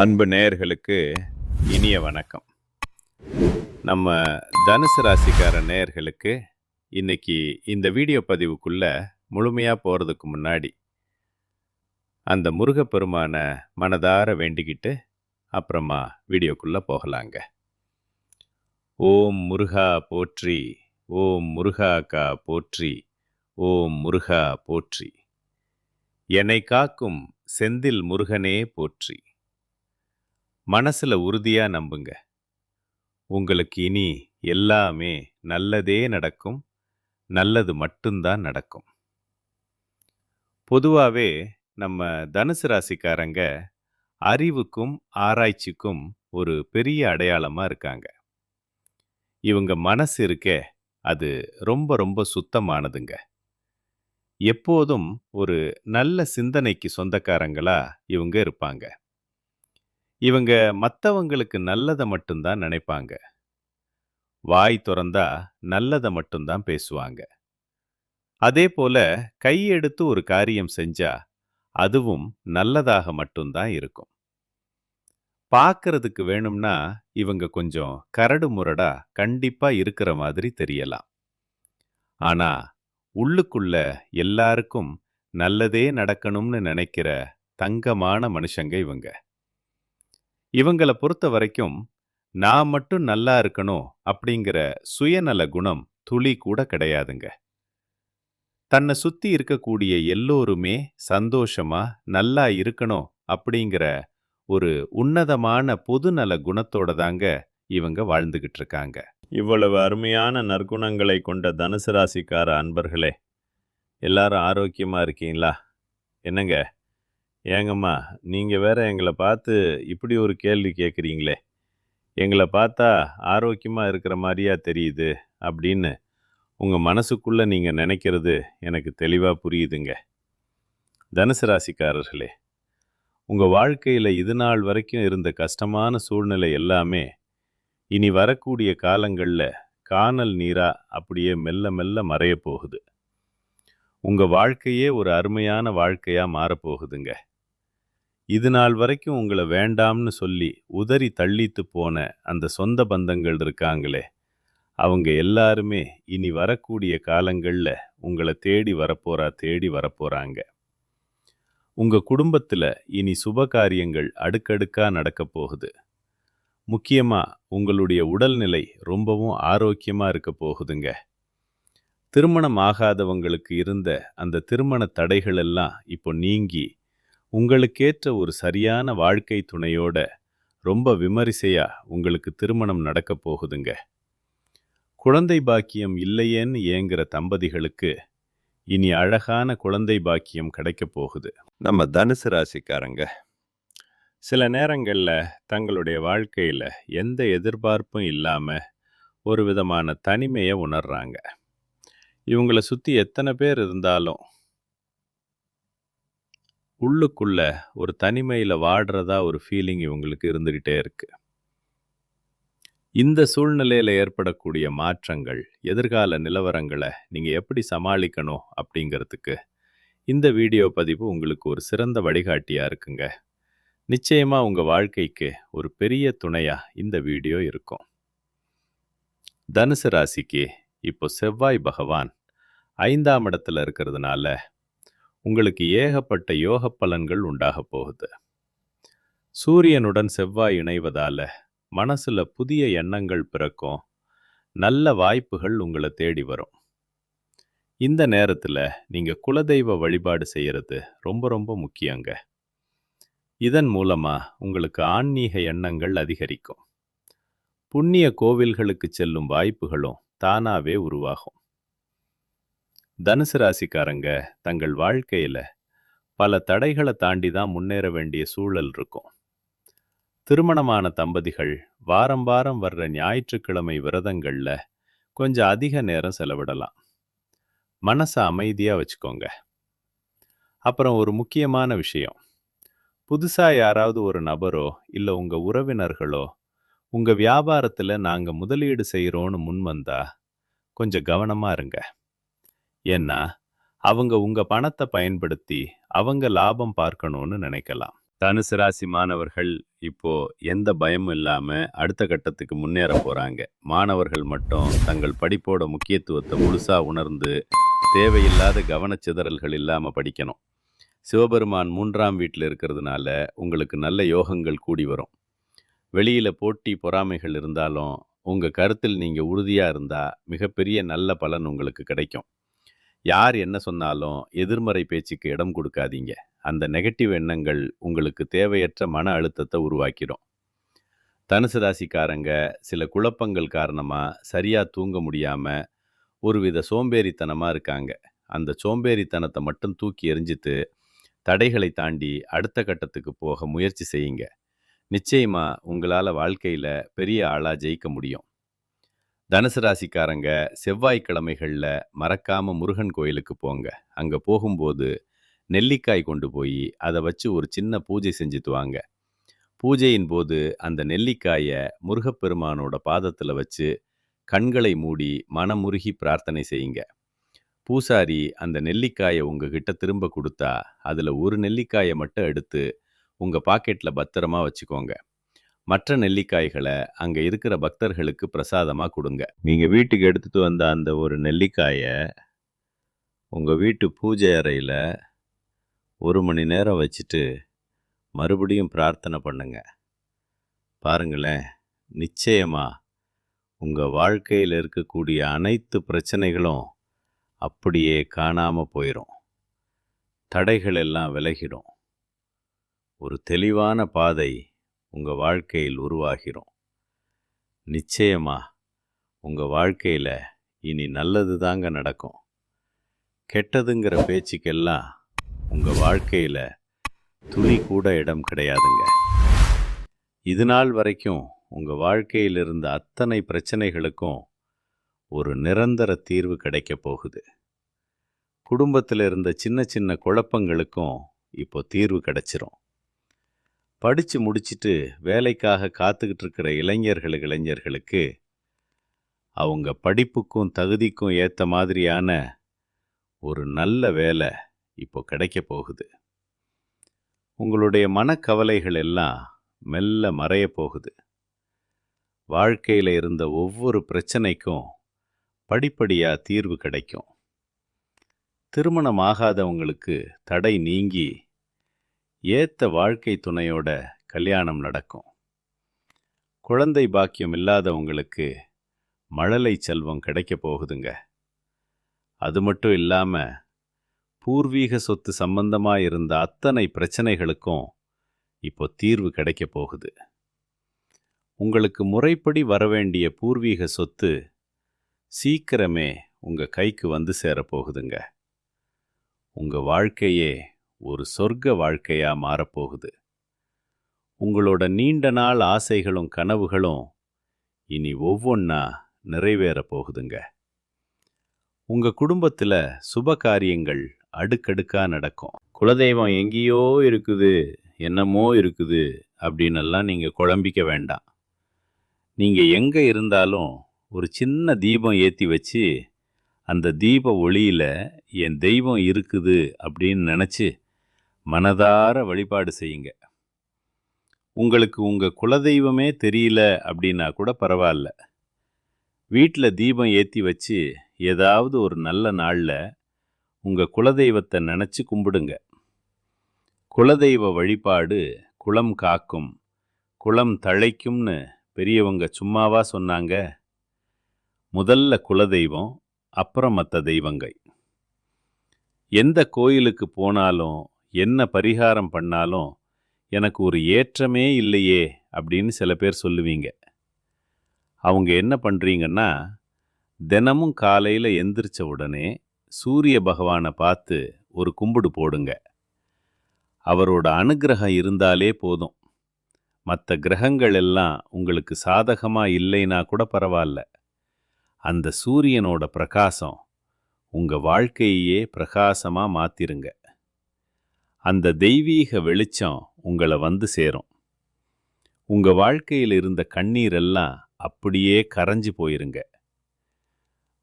அன்பு நேயர்களுக்கு இனிய வணக்கம். நம்ம தனுசு ராசிக்கார நேயர்களுக்கு இன்னைக்கு இந்த வீடியோ பதிவுக்குள்ள முழுமையா போறதுக்கு முன்னாடி அந்த முருகப்பெருமான மனதார வேண்டிக்கிட்டு அப்புறமா வீடியோக்குள்ள போகலாங்க. ஓம் முருகா போற்றி, ஓம் முருகாக்கா போற்றி, ஓம் முருகா போற்றி. என்னை காக்கும் செந்தில் முருகனே போற்றி. மனசுல உறுதியா நம்புங்க. உங்களுக்கு இனி எல்லாமே நல்லதே நடக்கும். நல்லது மட்டும்தான் நடக்கும். பொதுவாவே நம்ம தனுசு ராசிக்காரங்க அறிவுக்கும் ஆராய்ச்சிக்கும் ஒரு பெரிய அடையாளமா இருக்காங்க. இவங்க மனசு இருக்கே, அது ரொம்ப ரொம்ப சுத்தமானதுங்க. எப்போதும் ஒரு நல்ல சிந்தனைக்கு சொந்தக்காரங்களா இவங்க இருப்பாங்க. இவங்க மற்றவங்களுக்கு நல்லதை மட்டும்தான் நினைப்பாங்க. வாய் திறந்தா நல்லதை மட்டும்தான் பேசுவாங்க. அதே போல கையெடுத்து ஒரு காரியம் செஞ்சா அதுவும் நல்லதாக மட்டும்தான் இருக்கும். பார்க்கறதுக்கு வேணும்னா இவங்க கொஞ்சம் கரடு முரடா கண்டிப்பா இருக்கிற மாதிரி தெரியலாம். ஆனா உள்ளுக்குள்ள எல்லாருக்கும் நல்லதே நடக்கணும்னு நினைக்கிற தங்கமான மனுஷங்க இவங்க. இவங்களை பொறுத்த வரைக்கும் நான் மட்டும் நல்லா இருக்கணும் அப்படிங்கிற சுயநல குணம் துளி கூட கிடையாதுங்க. தன்னை சுத்தி இருக்கக்கூடிய எல்லோருமே சந்தோஷமா நல்லா இருக்கணும் அப்படிங்கிற ஒரு உன்னதமான பொதுநல குணத்தோட தாங்க இவங்க வாழ்ந்துகிட்டு இருக்காங்க. இவ்வளவு அருமையான நற்குணங்களை கொண்ட தனுசு ராசிக்கார அன்பர்களே, எல்லாரும் ஆரோக்கியமா இருக்கீங்களா? என்னங்க, ஏங்கம்மா நீங்க வேற எங்களை பார்த்து இப்படி ஒரு கேள்வி கேட்குறீங்களே, எங்களை பார்த்தா ஆரோக்கியமா இருக்கிற மாதிரியா தெரியுது அப்படின்னு உங்க மனசுக்குள்ள நீங்க நினைக்கிறது எனக்கு தெளிவா புரியுதுங்க. தனுசு ராசிக்காரர்களே, உங்க வாழ்க்கையில இது நாள் வரைக்கும் இருந்த கஷ்டமான சூழ்நிலை எல்லாமே இனி வரக்கூடிய காலங்கள்ல கானல் நீரா அப்படியே மெல்ல மெல்ல மறைய போகுது. உங்க வாழ்க்கையே ஒரு அருமையான வாழ்க்கையா மாறப்போகுதுங்க. இது நாள் வரைக்கும் உங்களை வேண்டாம்னு சொல்லி உதறி தள்ளித்து போன அந்த சொந்த பந்தங்கள் இருக்காங்களே, அவங்க எல்லாருமே இனி வரக்கூடிய காலங்கள்ல உங்களை தேடி வரப்போறாங்க. உங்க குடும்பத்துல இனி சுப காரியங்கள் அடுக்கடுக்கா நடக்க போகுது. முக்கியமா உங்களுடைய உடல்நிலை ரொம்பவும் ஆரோக்கியமா இருக்க போகுதுங்க. திருமணம் ஆகாதவங்களுக்கு இருந்த அந்த திருமண தடைகள் எல்லாம் இப்போ நீங்கி உங்களுக்கேற்ற ஒரு சரியான வாழ்க்கை துணையோட ரொம்ப விமரிசையா உங்களுக்கு திருமணம் நடக்க போகுதுங்க. குழந்தை பாக்கியம் இல்லையேன்னு ஏங்குற தம்பதிகளுக்கு இனி அழகான குழந்தை பாக்கியம் கிடைக்க போகுது. நம்ம தனுசு ராசிக்காரங்க சில நேரங்கள்ல தங்களுடைய வாழ்க்கையில எந்த எதிர்பார்ப்பும் இல்லாம ஒரு விதமான தனிமையை உணர்றாங்க. இவங்களை சுத்தி எத்தனை பேர் இருந்தாலும் உள்ளுக்குள்ள ஒரு தனிமையில வாடுறதா ஒரு ஃபீலிங் இவங்களுக்கு இருந்துகிட்டே இருக்கு. இந்த சூழ்நிலையில ஏற்படக்கூடிய மாற்றங்கள், எதிர்கால நிலவரங்களை நீங்க எப்படி சமாளிக்கணும் அப்படிங்கிறதுக்கு இந்த வீடியோ பதிவு உங்களுக்கு ஒரு சிறந்த வழிகாட்டியா இருக்குங்க. நிச்சயமா உங்க வாழ்க்கைக்கு ஒரு பெரிய துணையா இந்த வீடியோ இருக்கும். தனுசு ராசிக்கு இப்போ செவ்வாய் பகவான் 5ஆம் இடத்துல இருக்கிறதுனால உங்களுக்கு ஏகப்பட்ட யோக பலன்கள் உண்டாக போகுது. சூரியனுடன் செவ்வாய் இணைவதால மனசுல புதிய எண்ணங்கள் பிறக்கும். நல்ல வாய்ப்புகள் உங்களை தேடி வரும். இந்த நேரத்துல நீங்க குலதெய்வ வழிபாடு செய்யறது ரொம்ப ரொம்ப முக்கியங்க. இதன் மூலமா உங்களுக்கு ஆன்மீக எண்ணங்கள் அதிகரிக்கும். புண்ணிய கோவில்களுக்கு செல்லும் வாய்ப்புகளும் தானாவே உருவாகும். தனுசு ராசிக்காரங்க தங்கள் வாழ்க்கையில பல தடைகளை தாண்டி தான் முன்னேற வேண்டிய சூழல் இருக்கும். திருமணமான தம்பதிகள் வாரம் வாரம் வர்ற ஞாயிற்றுக்கிழமை விரதங்கள்ல கொஞ்சம் அதிக நேரம் செலவிடலாம். மனசை அமைதியா வச்சுக்கோங்க. அப்புறம் ஒரு முக்கியமான விஷயம், புதுசா யாராவது ஒரு நபரோ இல்ல உங்க உறவினர்களோ உங்க வியாபாரத்துல நாங்க முதலீடு செய்யறோம்னு முன் வந்தா கொஞ்சம் கவனமா இருங்க. ஏன்னா அவங்க உங்க பணத்தை பயன்படுத்தி அவங்க லாபம் பார்க்கணும்னு நினைக்கலாம். தனுசு ராசி மாணவர்கள் இப்போ எந்த பயமும் இல்லாம அடுத்த கட்டத்துக்கு முன்னேற போறாங்க. மாணவர்கள் மட்டும் தங்கள் படிப்போட முக்கியத்துவத்தை முழுசா உணர்ந்து தேவையில்லாத கவனச்சிதறல்கள் இல்லாம படிக்கணும். சிவபெருமான் 3ஆம் வீட்டில் இருக்கிறதுனால உங்களுக்கு நல்ல யோகங்கள் கூடி வரும். வெளியில போட்டி பொறாமைகள் இருந்தாலும் உங்க கருத்தில் நீங்க உறுதியா இருந்தா மிகப்பெரிய நல்ல பலன் உங்களுக்கு கிடைக்கும். யார் என்ன சொன்னாலும் எதிர்மறை பேச்சுக்கு இடம் கொடுக்காதீங்க. அந்த நெகட்டிவ் எண்ணங்கள் உங்களுக்கு தேவையற்ற மன அழுத்தத்தை உருவாக்கிடும். தனுசு ராசிக்காரங்க சில குழப்பங்கள் காரணமா சரியா தூங்க முடியாம ஒருவித சோம்பேறித்தனமா இருக்காங்க. அந்த சோம்பேறித்தனத்தை மட்டும் தூக்கி எறிஞ்சிட்டு தடைகளை தாண்டி அடுத்த கட்டத்துக்கு போக முயற்சி செய்யுங்க. நிச்சயமா உங்களால வாழ்க்கையில பெரிய ஆளா ஜெயிக்க முடியும். தனுசு ராசிக்காரங்க செவ்வாய்க்கிழமைகளில் மறக்காம முருகன் கோயிலுக்கு போங்க. அங்கே போகும்போது நெல்லிக்காய் கொண்டு போய் அதை வச்சு ஒரு சின்ன பூஜை செஞ்சுட்டு வாங்க. பூஜையின் போது அந்த நெல்லிக்காயை முருகப்பெருமானோட பாதத்தில் வச்சு கண்களை மூடி மனமுருகி பிரார்த்தனை செய்யுங்க. பூசாரி அந்த நெல்லிக்காயை உங்ககிட்ட திரும்ப கொடுத்தா அதில் ஒரு நெல்லிக்காயை மட்டும் எடுத்து உங்கள் பாக்கெட்டில் பத்திரமா வச்சுக்கோங்க. மற்ற நெல்லிக்காய்களை அங்கே இருக்கிற பக்தர்களுக்கு பிரசாதமாக கொடுங்க. நீங்கள் வீட்டுக்கு எடுத்துகிட்டு வந்த அந்த ஒரு நெல்லிக்காயை உங்கள் வீட்டு பூஜை அறையில் 1 மணி நேரம் வச்சுட்டு மறுபடியும் பிரார்த்தனை பண்ணுங்க. பாருங்களேன், நிச்சயமாக உங்கள் வாழ்க்கையில் இருக்கக்கூடிய அனைத்து பிரச்சனைகளும் அப்படியே காணாமல் போயிடும். தடைகள் எல்லாம் விலகிடும். ஒரு தெளிவான பாதை உங்கள் வாழ்க்கையில் உருவாகிரும். நிச்சயமா உங்கள் வாழ்க்கையில் இனி நல்லது தாங்க நடக்கும். கெட்டதுங்கிற பேச்சுக்கெல்லாம் உங்கள் வாழ்க்கையில் துளி கூட இடம் கிடையாதுங்க. இது நாள் வரைக்கும் உங்கள் வாழ்க்கையில் இருந்த அத்தனை பிரச்சனைகளுக்கும் ஒரு நிரந்தர தீர்வு கிடைக்க போகுது. குடும்பத்தில் இருந்த சின்ன சின்ன குழப்பங்களுக்கும் இப்போ தீர்வு கிடைச்சிரும். படித்து முடிச்சுட்டு வேலைக்காக காத்துக்கிட்டு இருக்கிற இளைஞர்களுக்கு அவங்க படிப்புக்கும் தகுதிக்கும் ஏற்ற மாதிரியான ஒரு நல்ல வேலை இப்போ கிடைக்க போகுது. உங்களுடைய மனக்கவலைகள் எல்லாம் மெல்ல மறைய போகுது. வாழ்க்கையில் இருந்த ஒவ்வொரு பிரச்சனைக்கும் படிப்படியாக தீர்வு கிடைக்கும். திருமணம் ஆகாதவங்களுக்கு தடை நீங்கி ஏத்த வாழ்க்கை துணையோட கல்யாணம் நடக்கும். குழந்தை பாக்கியம் இல்லாதவங்களுக்கு மழலை செல்வம் கிடைக்க போகுதுங்க. அது மட்டும் இல்லாமல் பூர்வீக சொத்து சம்பந்தமாக இருந்த அத்தனை பிரச்சனைகளுக்கும் இப்போ தீர்வு கிடைக்க போகுது. உங்களுக்கு முறைப்படி வரவேண்டிய பூர்வீக சொத்து சீக்கிரமே உங்கள் கைக்கு வந்து சேரப்போகுதுங்க. உங்கள் வாழ்க்கையே ஒரு சொர்க்க வாழ்க்கையாக மாறப்போகுது. உங்களோட நீண்ட நாள் ஆசைகளும் கனவுகளும் இனி ஒவ்வொன்றா நிறைவேற போகுதுங்க. உங்கள் குடும்பத்தில் சுப காரியங்கள் அடுக்கடுக்காக நடக்கும். குலதெய்வம் எங்கேயோ இருக்குது, என்னமோ இருக்குது அப்படின்னெல்லாம் நீங்கள் குழம்பிக்க வேண்டாம். நீங்கள் எங்கே இருந்தாலும் ஒரு சின்ன தீபம் ஏற்றி வச்சு அந்த தீப ஒளியில் என் தெய்வம் இருக்குது அப்படின்னு நினச்சி மனதார வழிபாடு செய்யுங்க. உங்களுக்கு உங்கள் குலதெய்வமே தெரியல அப்படின்னா கூட பரவாயில்ல. வீட்டில் தீபம் ஏற்றி வச்சு ஏதாவது ஒரு நல்ல நாளில் உங்கள் குலதெய்வத்தை நினச்சி கும்பிடுங்க. குலதெய்வ வழிபாடு குலம் காக்கும், குலம் தழைக்கும்னு பெரியவங்க சும்மாவா சொன்னாங்க? முதல்ல குலதெய்வம், அப்புறம் மற்ற தெய்வங்கள். எந்த கோயிலுக்கு போனாலும் என்ன பரிகாரம் பண்ணாலும் எனக்கு ஒரு ஏற்றமே இல்லையே அப்படின்னு சில பேர் சொல்லுவீங்க. அவங்க என்ன பண்ணுறீங்கன்னா, தினமும் காலையில் எந்திரிச்ச உடனே சூரிய பகவானை பார்த்து ஒரு கும்பிடு போடுங்க. அவரோட அனுக்கிரகம் இருந்தாலே போதும். மற்ற கிரகங்கள் எல்லாம் உங்களுக்கு சாதகமாக இல்லைன்னா கூட பரவாயில்ல. அந்த சூரியனோட பிரகாசம் உங்கள் வாழ்க்கையே பிரகாசமாக மாற்றிருங்க. அந்த தெய்வீக வெளிச்சம் உங்களை வந்து சேரும். உங்கள் வாழ்க்கையில் இருந்த கண்ணீரெல்லாம் அப்படியே கரைஞ்சு போயிருங்க.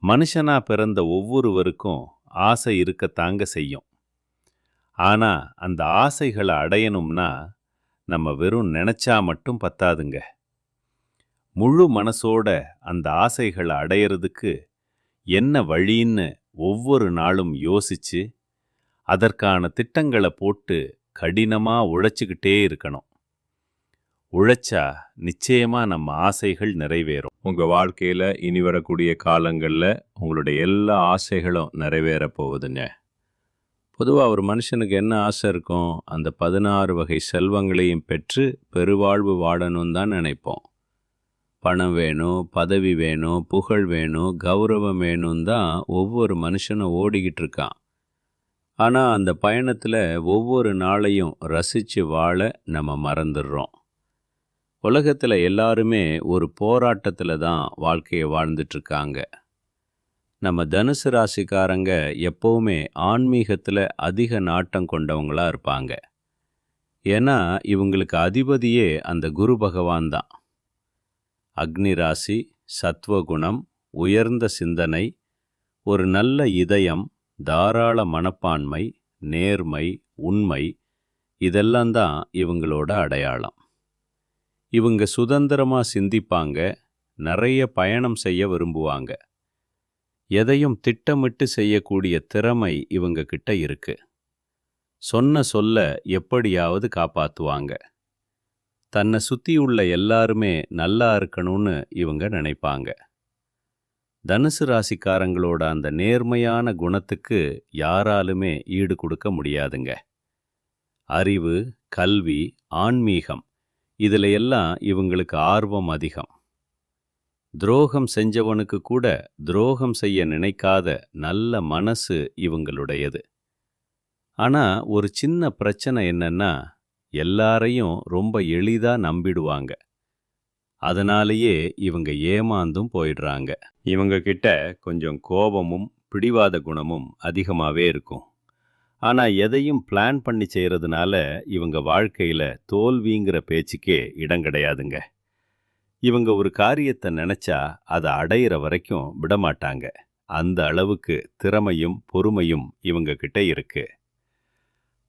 மனுஷனா பிறந்த ஒவ்வொருவருக்கும் ஆசை இருக்கத்தாங்க செய்யும். ஆனால் அந்த ஆசைகளை அடையணும்னா நம்ம வெறும் நினைச்சா மட்டும் பத்தாதுங்க. முழு மனசோட அந்த ஆசைகளை அடையறதுக்கு என்ன வழின்னு ஒவ்வொரு நாளும் யோசிச்சு அதற்கான திட்டங்களை போட்டு கடினமா உழைச்சுக்கிட்டே இருக்கணும். உழைச்சா நிச்சயமா நம்ம ஆசைகள் நிறைவேறும். உங்க வாழ்க்கையில இனி வரக்கூடிய காலங்கள்ல உங்களுடைய எல்லா ஆசைகளும் நிறைவேற போகுதுங்க. பொதுவா ஒரு மனுஷனுக்கு என்ன ஆசை இருக்கும்? அந்த 16 வகை செல்வங்களையும் பெற்று பெருவாழ்வு வாழணும் தான் நினைப்போம். பணம் வேணும், பதவி வேணும், புகழ் வேணும், கௌரவம் வேணும் தான் ஒவ்வொரு மனுஷனும் ஓடிக்கிட்டு இருக்கான். ஆனா அந்த பயணத்துல ஒவ்வொரு நாளையும் ரசிச்சு வாழ நம்ம மறந்துடுறோம். உலகத்தில் எல்லாருமே ஒரு போராட்டத்தில் தான் வாழ்க்கையை வாழ்ந்துட்டுருக்காங்க. நம்ம தனுசு ராசிக்காரங்க எப்போவுமே ஆன்மீகத்தில் அதிக நாட்டம் கொண்டவங்களாக இருப்பாங்க. ஏன்னா இவங்களுக்கு அதிபதியே அந்த குரு பகவான் தான். அக்னி ராசி, சத்வகுணம், உயர்ந்த சிந்தனை, ஒரு நல்ல இதயம், தாராள மனப்பான்மை, நேர்மை, உண்மை, இதெல்லாம் தான் இவங்களோட அடையாளம். இவங்க சுதந்திரமா சிந்திப்பாங்க, நிறைய பயணம் செய்ய விரும்புவாங்க. எதையும் திட்டமிட்டு செய்யக்கூடிய திறமை இவங்க கிட்ட இருக்கு. சொன்ன சொல்ல எப்படியாவது காப்பாத்துவாங்க. தன்னை சுத்தியுள்ள எல்லாருமே நல்லா இருக்கணும்னு இவங்க நினைப்பாங்க. தனுசு ராசிக்காரங்களோட அந்த நேர்மையான குணத்துக்கு யாராலுமே ஈடு கொடுக்க முடியாதுங்க. அறிவு, கல்வி, ஆன்மீகம், இதில் எல்லாம் இவங்களுக்கு ஆர்வம் அதிகம். துரோகம் செஞ்சவனுக்கு கூட துரோகம் செய்ய நினைக்காத நல்ல மனசு இவங்களுடையது. ஆனா ஒரு சின்ன பிரச்சனை என்னன்னா, எல்லாரையும் ரொம்ப எளிதா நம்பிடுவாங்க. அதனாலேயே இவங்க ஏமாந்தும் போயிடுறாங்க. இவங்க கிட்ட கொஞ்சம் கோபமும் பிடிவாத குணமும் அதிகமாகவே இருக்கும். ஆனால் எதையும் பிளான் பண்ணி செய்கிறதுனால இவங்க வாழ்க்கையில் தோல்விங்கிற பேச்சுக்கே இடம் கிடையாதுங்க. இவங்க ஒரு காரியத்தை நினச்சா அதை அடையிற வரைக்கும் விடமாட்டாங்க. அந்த அளவுக்கு திறமையும் பொறுமையும் இவங்க கிட்ட இருக்கு.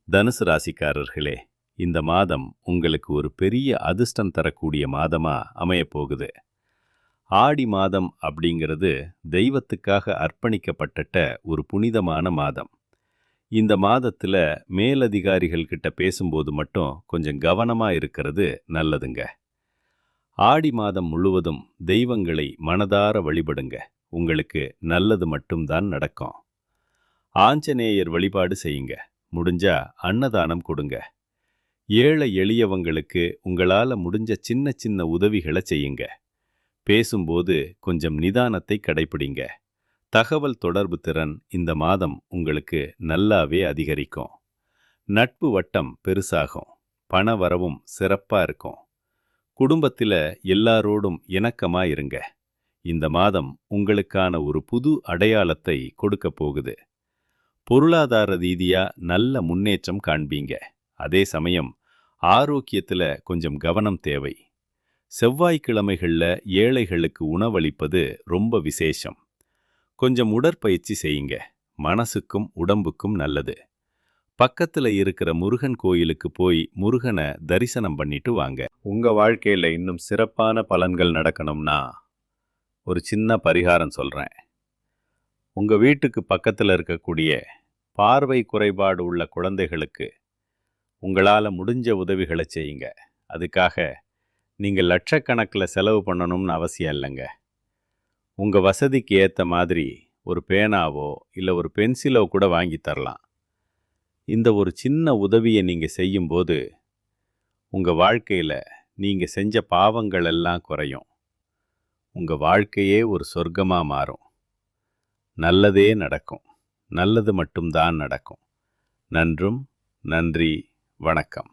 தனுசு ராசிக்காரர்களே, இந்த மாதம் உங்களுக்கு ஒரு பெரிய அதிர்ஷ்டம் தரக்கூடிய மாதமா அமையப்போகுது. ஆடி மாதம் அப்படிங்கிறது தெய்வத்துக்காக அர்ப்பணிக்கப்பட்ட ஒரு புனிதமான மாதம். இந்த மாதத்தில் மேலதிகாரிகள் கிட்ட பேசும்போது மட்டும் கொஞ்சம் கவனமா இருக்கிறது நல்லதுங்க. ஆடி மாதம் முழுவதும் தெய்வங்களை மனதார வழிபடுங்க. உங்களுக்கு நல்லது மட்டும்தான் நடக்கும். ஆஞ்சநேயர் வழிபாடு செய்யுங்க. முடிஞ்சா அன்னதானம் கொடுங்க. ஏழை எளியவங்களுக்கு உங்களால் முடிஞ்ச சின்ன சின்ன உதவிகளை செய்யுங்க. பேசும்போது கொஞ்சம் நிதானத்தை கடைப்பிடிங்க. தகவல் தொடர்பு திறன் இந்த மாதம் உங்களுக்கு நல்லாவே அதிகரிக்கும். நட்பு வட்டம் பெருசாகும். பண வரவும் சிறப்பா இருக்கும். குடும்பத்தில் எல்லாரோடும் இணக்கமா இருங்க. இந்த மாதம் உங்களுக்கான ஒரு புது அடையாளத்தை கொடுக்க போகுது. பொருளாதார ரீதியா நல்ல முன்னேற்றம் காண்பீங்க. அதே சமயம் ஆரோக்கியத்தில் கொஞ்சம் கவனம் தேவை. செவ்வாய்க்கிழமைகளில் ஏழைகளுக்கு உணவளிப்பது ரொம்ப விசேஷம். கொஞ்சம் உடற்பயிற்சி செய்யுங்க. மனசுக்கும் உடம்புக்கும் நல்லது. பக்கத்தில் இருக்கிற முருகன் கோயிலுக்கு போய் முருகனை தரிசனம் பண்ணிட்டு வாங்க. உங்க வாழ்க்கையில் இன்னும் சிறப்பான பலன்கள் நடக்கணும்னா ஒரு சின்ன பரிகாரம் சொல்றேன். உங்க வீட்டுக்கு பக்கத்தில் இருக்கக்கூடிய பார்வை குறைபாடு உள்ள குழந்தைகளுக்கு உங்களால் முடிஞ்ச உதவிகளை செய்யுங்க. அதுக்காக நீங்கள் லட்சக்கணக்கில் செலவு பண்ணணும்னு அவசியம் இல்லைங்க. உங்கள் வசதிக்கு ஏற்ற மாதிரி ஒரு பேனாவோ இல்லை ஒரு பென்சிலோ கூட வாங்கி தரலாம். இந்த ஒரு சின்ன உதவியை நீங்கள் செய்யும்போது உங்கள் வாழ்க்கையில் நீங்கள் செஞ்ச பாவங்கள் எல்லாம் குறையும். உங்கள் வாழ்க்கையே ஒரு சொர்க்கமாக மாறும். நல்லதே நடக்கும். நல்லது மட்டும்தான் நடக்கும். நன்றும் நன்றி. வணக்கம்.